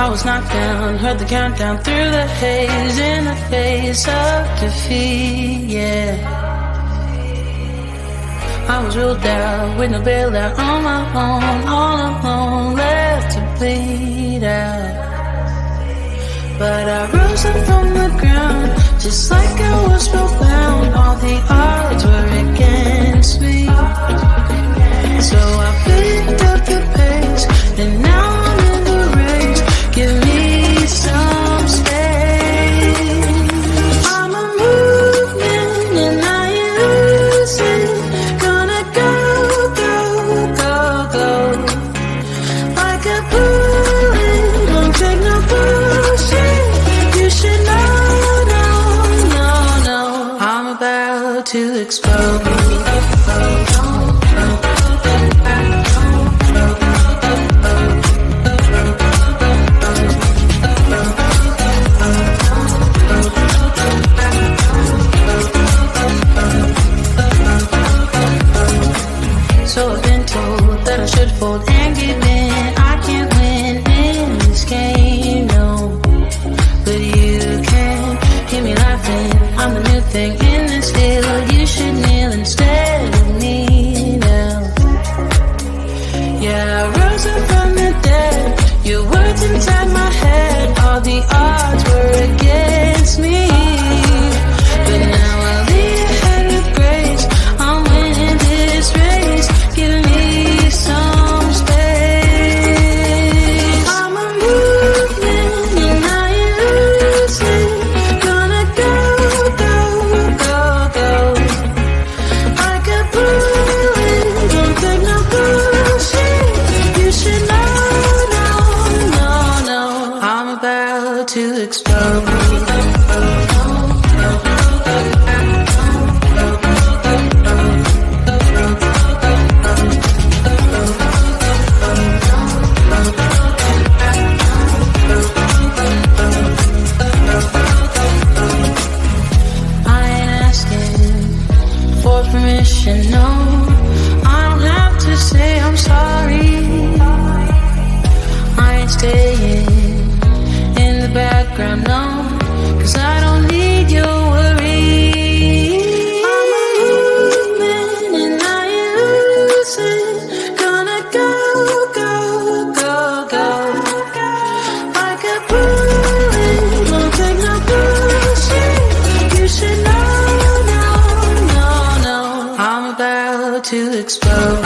I was knocked down, heard the countdown through the haze, in the face of defeat, yeah. I was ruled out with no bailout, on my own, all alone, left to bleed out. But I rose up from the ground, just like I was spellbound. All the odds were against me, so I picked up the pace, and now I'm in the race. Give me some space. I'm a movement and I ain't losing. Gonna go, go, go, go. Like a bullet, don't take no bullshit. You should know, no, no, no. I'm about to explode. So I've been told that I should fold and give in. I can't win in this game, no. But you can hear me laughing. I'm the new thing in this field. You should kneel instead of me now. Yeah, I rose up from the dead. Your words inside my head. All the odds were against me, but now I'll lead ahead with grace. I'm winning this race. Give me some space. I'm a movement and I ain't losing. Gonna go, go, go, go. Like a bullet, don't take no bullshit. You should know, no, no, no. I'm about to explode. Permission, no, I don't have to say I'm sorry. I ain't staying in the background, no, 'cause I don't need your worry. I'm a movement and I ain't losing. Gonna go, go, go, go. Like a bullet, won't take no bullshit. You should know. I'm about to explode.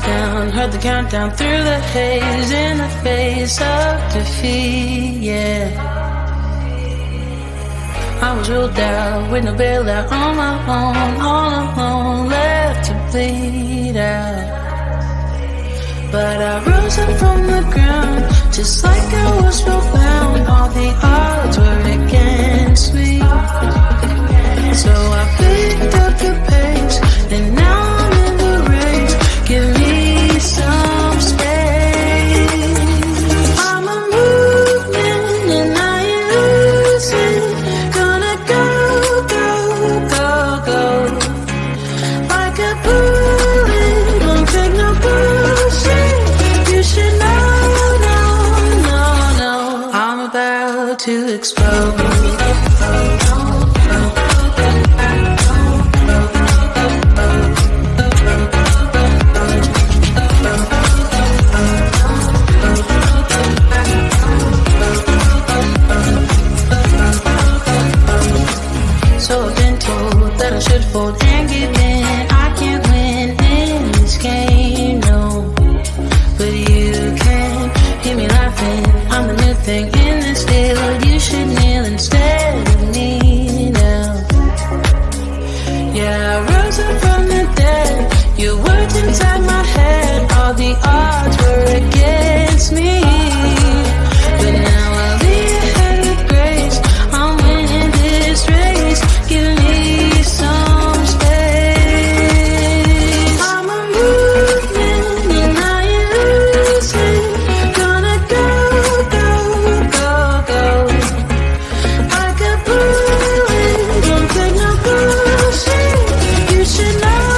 down, heard the countdown through the haze in the face of defeat, yeah. I was ruled out with no bailout on my own, all alone, left to bleed out. But I rose up from the ground, just like I was spellbound. All the odds were against me. So I picked up the pace, and now I'm in the race. Give me some space. I'm a movement and I ain't losing. Gonna go, go, go, go. Like a bullet, won't take no bullshit. You should know, no. I'm about to explode. So I've been told that I should fold and give in. I can't win in this game, no. But you can hear me laughing. I'm the new thing in this deal. You should kneel instead of me now. Yeah, I rose up from the dead. Your words inside my head. All the odds were against me. But now I'll be ahead with grace. I'm winning this race. Give me some space. I'm a movement and I ain't losing. Gonna go, go, go, go. Like a bullet, don't take no bullshit. You should know,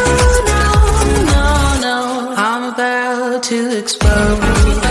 no. I'm about to explode.